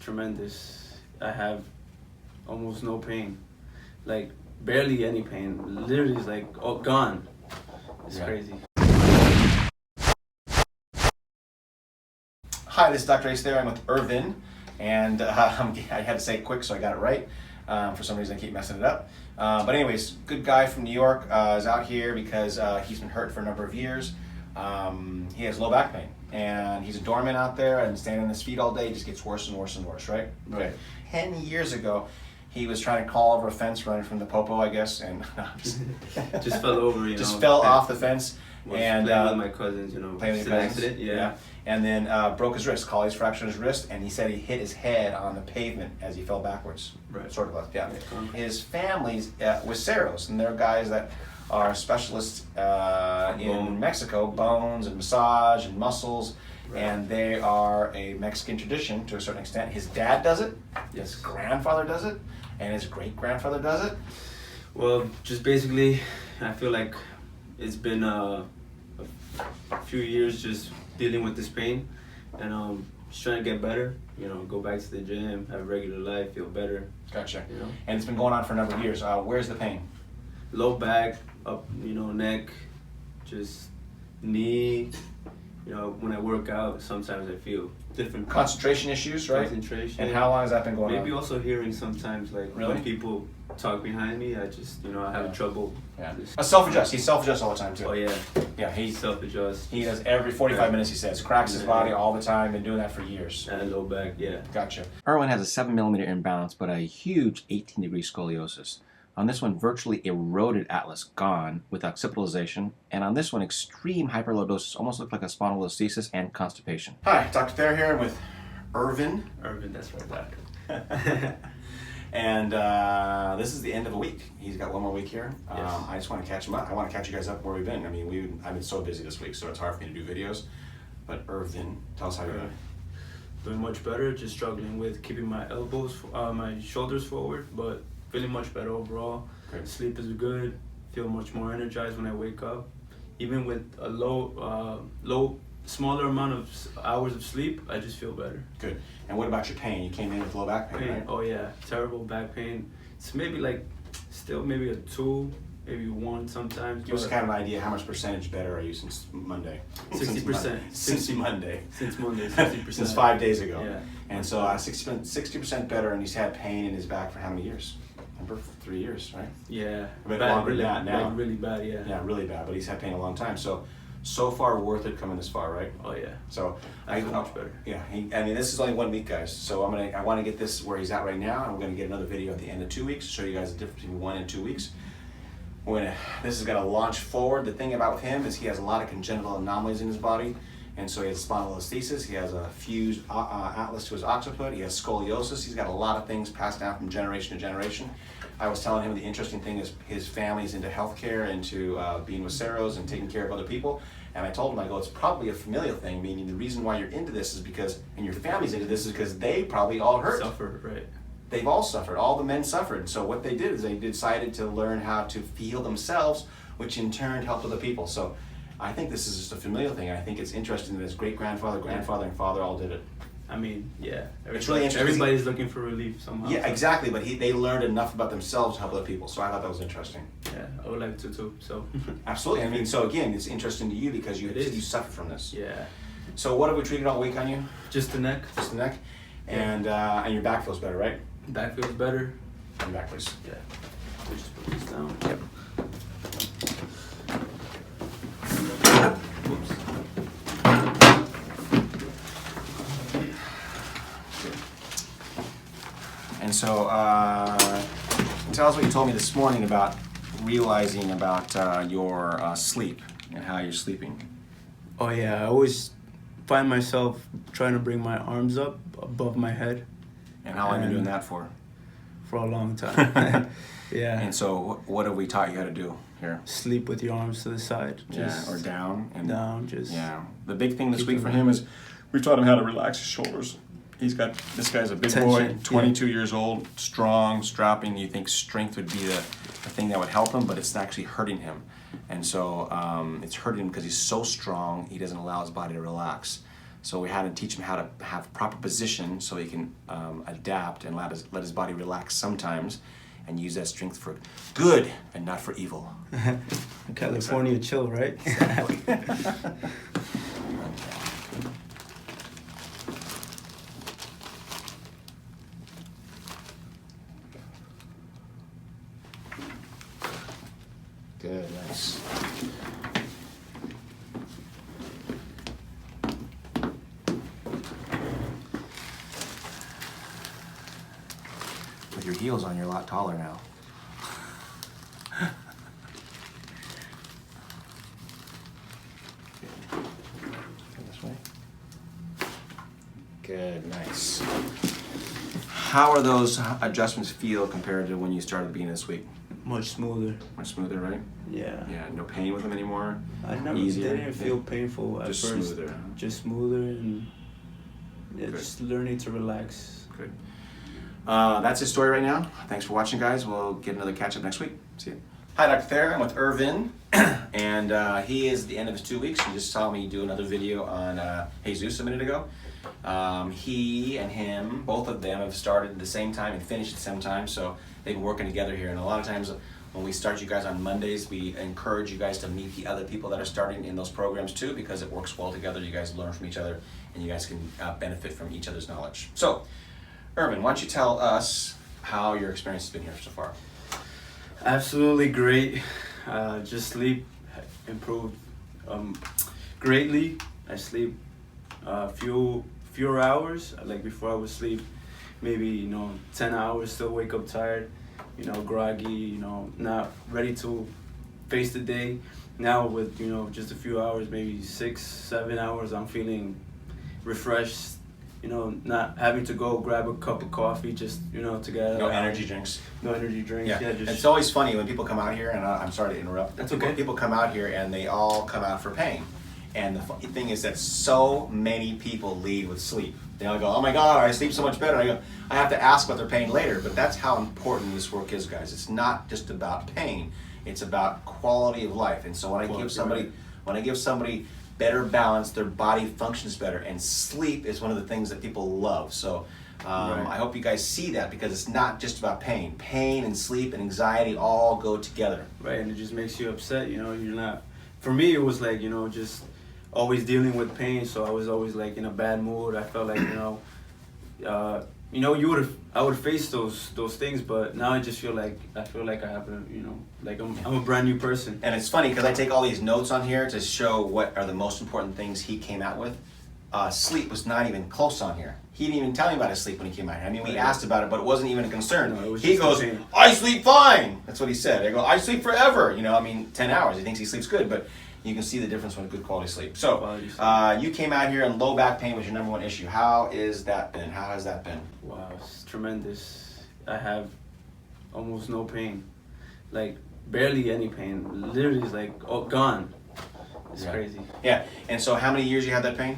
tremendous. I have almost no pain, like barely any pain. Literally, it's like gone. It's crazy. Hi, this is Dr. Ace there. I'm with Irvin, and I had to say it quick so I got it right. For some reason I keep messing it up. But anyways, good guy from New York is out here because he's been hurt for a number of years. He has low back pain, and he's a doorman out there and standing on his feet all day. It just gets worse and worse and worse, right? Right. 10 years ago, he was trying to crawl over a fence running from the popo, I guess, and Just fell over, you know. Just fell off the fence. And playing with my cousins, you know. Playing with an accident, yeah. And then broke his wrist. Collies fractured his wrist, and he said he hit his head on the pavement as he fell backwards. Right. Sort of, yeah. His family's with Ceros, and they're guys that are specialists in Mexico, bones and massage and muscles, and they are a Mexican tradition to a certain extent. His dad does it, his grandfather does it, and his great-grandfather does it. Well, just basically, I feel like it's been a few years just dealing with this pain, and just trying to get better. You know, go back to the gym, have a regular life, feel better. Gotcha. You know, and it's been going on for a number of years. Where's the pain? Low back, up, you know, neck, just knee. You know, when I work out, sometimes I feel different. Concentration issues, right? Concentration. And how long has that been going on? Maybe also hearing sometimes, like when people talk behind me, I just, you know, I have trouble. Yeah. Self-adjust. He self-adjusts all the time too. Oh yeah. Yeah, he self-adjusts. He does every 45 minutes. He says, cracks his body all the time. Been doing that for years. And low back, yeah. Gotcha. Irwin has a 7mm imbalance, but a huge 18-degree scoliosis. On this one, virtually eroded atlas, gone with occipitalization, and on this one, extreme hyperlordosis, almost looked like a spondylolisthesis and constipation. Hi, Dr. Thayer here with Irvin. Irvin, that's right, doctor. And this is the end of the week. He's got one more week here. Yes. I just want to catch him up. I want to catch you guys up where we've been. I mean, I've been so busy this week, so it's hard for me to do videos. But Irvin, tell us how you're doing. Doing much better. Just struggling with keeping my my shoulders forward, but feeling much better overall. Good. Sleep is good. Feel much more energized when I wake up. Even with a smaller amount of hours of sleep, I just feel better. Good. And what about your pain? You came in with low back pain, right? Oh yeah, terrible back pain. It's maybe like, still maybe a 2, maybe 1 sometimes. Give us kind of an idea how much percentage better are you since Monday? 60%. Since Monday. Since Monday, 60%. Since 5 days ago. Yeah. And so 60% better, and he's had pain in his back for how many years? Remember, 3 years, right? Yeah. A bit longer than that now. Like really bad, yeah. Yeah, really bad, but he's had pain a long time. So far worth it coming this far, right? Oh yeah. So I feel much better. Yeah, I mean, this is only 1 week, guys. So I want to get this where he's at right now, and we're gonna get another video at the end of 2 weeks to show you guys the difference between 1 and 2 weeks. This is gonna launch forward. The thing about with him is he has a lot of congenital anomalies in his body, and so he has spondylolisthesis. He has a fused atlas to his occiput. He has scoliosis. He's got a lot of things passed down from generation to generation. I was telling him the interesting thing is his family's into healthcare, into being with Ceros and taking care of other people. And I told him, I go, it's probably a familial thing, meaning the reason why you're into this is because, and your family's into this is because they probably all hurt. Suffered, right. They've all suffered. All the men suffered. So what they did is they decided to learn how to feel themselves, which in turn helped other people. So I think this is just a familial thing. And I think it's interesting that his great-grandfather, grandfather, and father all did it. I mean, yeah. It's really interesting. Everybody's looking for relief somehow. Yeah, exactly. But they learned enough about themselves to help other people. So I thought that was interesting. Yeah, I would like to too. So. Absolutely. I mean, so again, it's interesting to you because you suffer from this. Yeah. So what have we treated all week on you? Just the neck. Just the neck, and your back feels better, right? Back feels better. Come back, please. Yeah. We just put this down. Yep. Whoops. And so, tell us what you told me this morning about realizing about your sleep and how you're sleeping. Oh yeah, I always find myself trying to bring my arms up above my head. And how long have you been doing that for? For a long time. Yeah. And so, what have we taught you how to do here? Sleep with your arms to the side. Just or down. And down, just. Yeah. The big thing this week for him is we taught him how to relax his shoulders. This guy's a big boy, 22 years old, strong, strapping. You think strength would be the thing that would help him, but it's actually hurting him. And so it's hurting him because he's so strong, he doesn't allow his body to relax. So we had to teach him how to have proper position so he can adapt and let his body relax sometimes and use that strength for good and not for evil. California chill, right? Good, nice. With your heels on, you're a lot taller now. This way. Good, nice. How are those adjustments feel compared to when you started being this week? Much smoother. Much smoother, right? Yeah. Yeah, no pain with them anymore. I never Easier. didn't feel painful at Just first. smoother. Just smoother and Good. just learning to relax. Good. That's his story right now. Thanks for watching, guys. We'll get another catch up next week. See you. Hi, Dr. Thayer. I'm with Irvin, and he is at the end of his 2 weeks. You just saw me do another video on Jesus a minute ago. He and him, both of them, have started at the same time and finished at the same time, so they've been working together here. And a lot of times when we start you guys on Mondays, we encourage you guys to meet the other people that are starting in those programs too, because it works well together. You guys learn from each other, and you guys can benefit from each other's knowledge. So, Irvin, why don't you tell us how your experience has been here so far? Absolutely great. Just sleep improved greatly. I sleep fewer hours. Like before, I would sleep maybe 10 hours. Still wake up tired, groggy. Not ready to face the day. Now with just a few hours, maybe 6-7 hours, I'm feeling refreshed. Not having to go grab a cup of coffee just, to get No energy drinks. No energy drinks. Yeah, Yeah, just it's always funny when people come out here, and I'm sorry to interrupt. That's okay. People come out here and they all come out for pain. And the funny thing is that so many people lead with sleep. They all go, oh my God, I sleep so much better. I go, I have to ask about their pain later, but that's how important this work is, guys. It's not just about pain. It's about quality of life. And so when I give somebody better balance, their body functions better, and sleep is one of the things that people love. So Right. I hope you guys see that, because it's not just about pain. Pain and sleep and anxiety all go together. Right, and it just makes you upset. You're not. For me, it was like just always dealing with pain. So I was always like in a bad mood. I felt like I would face those things, but now I just feel like I have a like I'm a brand new person. And it's funny because I take all these notes on here to show what are the most important things he came out with. Sleep was not even close on here. He didn't even tell me about his sleep when he came out here. I mean, we asked about it, but it wasn't even a concern. No, it was He just goes, the same. I sleep fine. That's what he said. I go, I sleep forever. 10 hours. He thinks he sleeps good, but you can see the difference with good quality sleep. So, Quality sleep. you came out here and low back pain was your number one issue. How has that been? Wow, it's tremendous. I have almost no pain, like barely any pain. Literally, it's like gone. It's crazy. Yeah. And so, how many years you had that pain?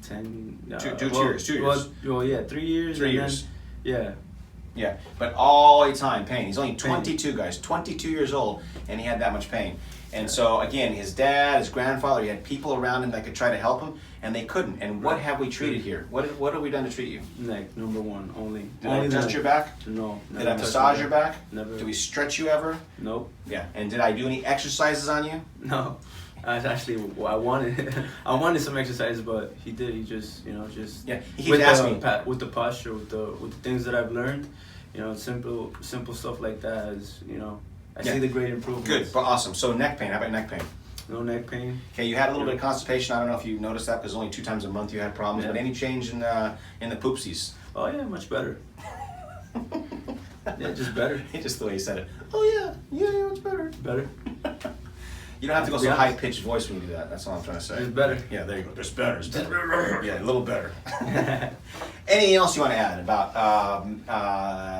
10. 2 years. 2 years. Well, yeah, 3 years. 3 and years. Then, Yeah, but all the time pain. He's only 22, guys, 22 years old, and he had that much pain. And so, again, his dad, his grandfather, he had people around him that could try to help him, and they couldn't. And what have we treated here? What have we done to treat you? neck, number one, only. Did I adjust your back? No. Did I massage your back? Never. Did we stretch you ever? Nope. Yeah. And did I do any exercises on you? No. I wanted some exercise, but he did. He just, Yeah. He keeps asking me. with the posture, with the things that I've learned, simple stuff like that is, I see the great improvements. Good, but awesome. So neck pain. How about neck pain? No neck pain. Okay, you had a little bit of constipation. I don't know if you noticed that because only 2 times a month you had problems. Yeah. But any change in the poopsies? Oh yeah, much better. Yeah, just better. Just the way you said it. Oh yeah, it's better. Better. You don't have to go so Yeah. high pitched voice when you do that. That's all I'm trying to say. It's better. Yeah, there you go. It's better. It's better. Yeah, a little better. Anything else you want to add about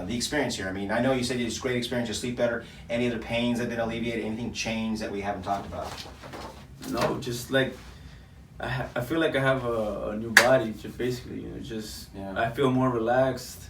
the experience here? I mean, I know you said you had a great experience. You sleep better. Any other pains that didn't alleviate? Anything changed that we haven't talked about? No, just like I feel like I have a new body. Just basically, Yeah. I feel more relaxed.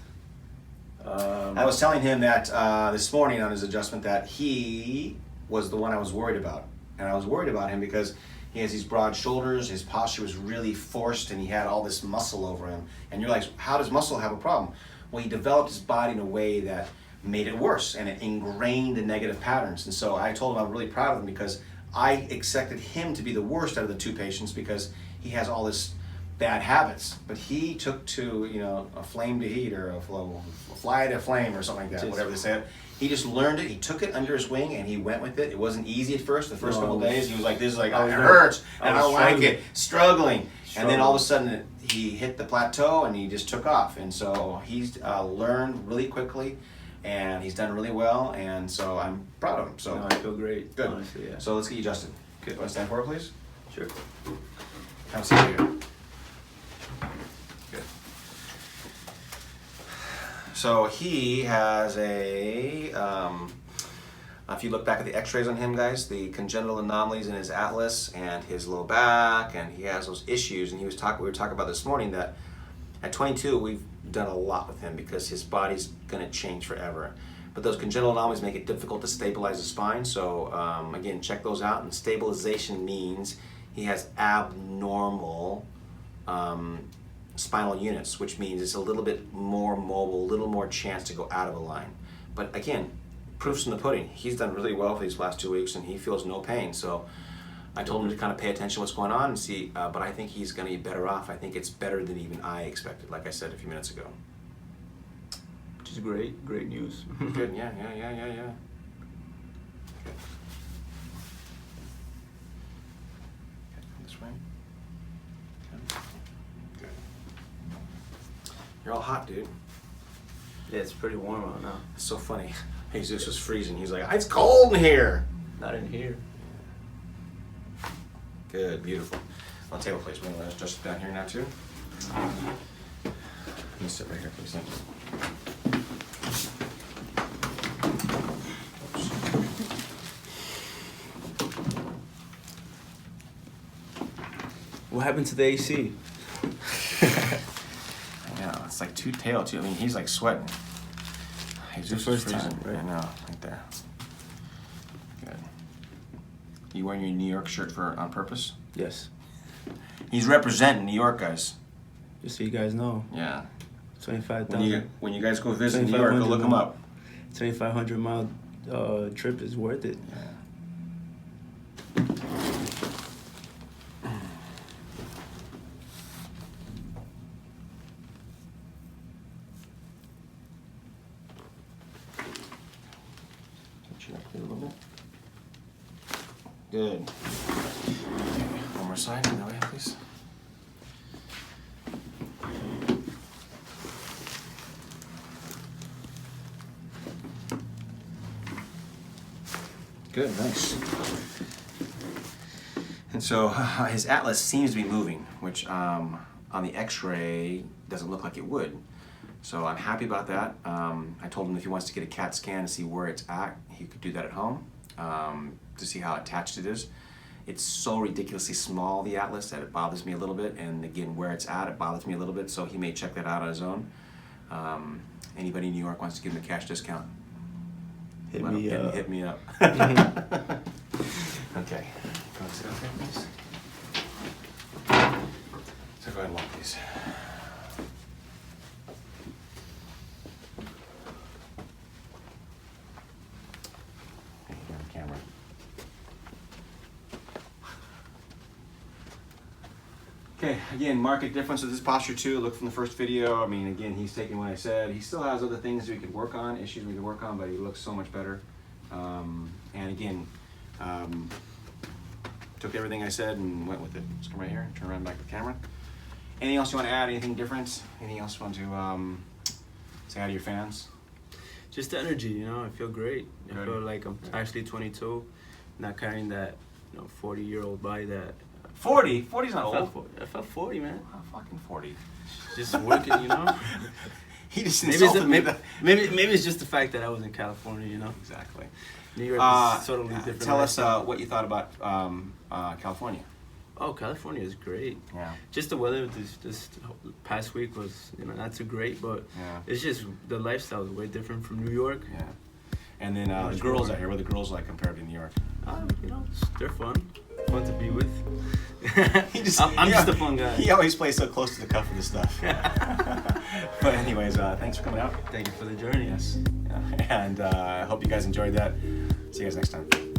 I was telling him that this morning on his adjustment that he was the one I was worried about. And I was worried about him because He has these broad shoulders. His posture was really forced, and he had all this muscle over him. And you're like, how does muscle have a problem? Well, he developed his body in a way that made it worse, and it ingrained the negative patterns. And so I told him I'm really proud of him because I expected him to be the worst out of the 2 patients because he has all this bad habits. But he took to, you know, a flame to heat or a fly to flame or something like that, whatever they said. He just learned it. He took it under his wing and he went with it. It wasn't easy at first. The first couple of days, he was like, "This is like, it hurts, and I don't like it." Struggling. And then all of a sudden, he hit the plateau and he just took off. And so he's learned really quickly, and he's done really well. And so I'm proud of him. So no, I feel great. Good. Honestly, yeah. So let's get you adjusted. Good. Want to stand forward, please? Sure. Have a seat here. Good. So he has a, if you look back at the x-rays on him, guys, the congenital anomalies in his atlas and his low back, and he has those issues. And we were talking about this morning that at 22, we've done a lot with him because his body's gonna change forever. But those congenital anomalies make it difficult to stabilize the spine. So again, check those out. And stabilization means he has abnormal spinal units, which means it's a little bit more mobile, a little more chance to go out of a line. But again, proof's in the pudding. He's done really well for these last 2 weeks and he feels no pain. So I told him to kind of pay attention to what's going on and see, but I think he's gonna be better off. I think it's better than even I expected, like I said a few minutes ago. Which is great news. Good, yeah. Good. This way. Good. You're all hot, dude. Yeah, it's pretty warm out now. It's so funny. Jesus was freezing. He's like, it's cold in here. Not in here. Good, beautiful. On the table, please. We're going to adjust it down here now, too. You sit right here, please. Thank you. What happened to the AC? I know, it's like two tail too. I mean, he's like sweating. He's just first freezing. time, right? I know, right there. Good. You wearing your New York shirt on purpose? Yes. He's representing New York, guys. Just so you guys know. Yeah. 25,000. When you guys go visit New York, go look him up. 2,500 mile trip is worth it. Yeah. A little bit. Good. Okay. One more side, that way, please. Good, nice. And so his atlas seems to be moving, which on the x-ray doesn't look like it would. So I'm happy about that. I told him if he wants to get a CAT scan to see where it's at, he could do that at home to see how attached it is. It's so ridiculously small, the atlas, that it bothers me a little bit. And again, where it's at, it bothers me a little bit. So he may check that out on his own. Anybody in New York wants to give him a cash discount? Hit me up. Hit me up. Okay. Go and sit up there, please. So go ahead and walk, please. Camera. Okay, again, market difference with his posture too. Look from the first video. I mean, again, he's taking what I said. He still has other things we could work on, issues we could work on, but he looks so much better. And again, took everything I said and went with it. Let's come right here, turn around back to the camera. Anything else you want to add? Anything different? Anything else you want to say hi to your fans? Just the energy, you know, I feel great. Good. I feel like I'm actually 22, not carrying that, 40-year-old body that... 40? 40's not old. I felt 40, man. Oh, fucking 40. Just working, you know? He just maybe insulted me. Maybe it's just the fact that I was in California, you know? Exactly. New York is totally different. Tell us what you thought about California. Oh, California is great. Yeah. Just the weather this past week was, not too great, but it's just the lifestyle is way different from New York. Yeah. And then the girls out here, what are the girls like compared to New York? They're fun. fun to be with. He just, I'm just a fun guy. He always plays so close to the cuff of the stuff. But anyways, thanks for coming out. Thank you for the journey. Yes. And I hope you guys enjoyed that. See you guys next time.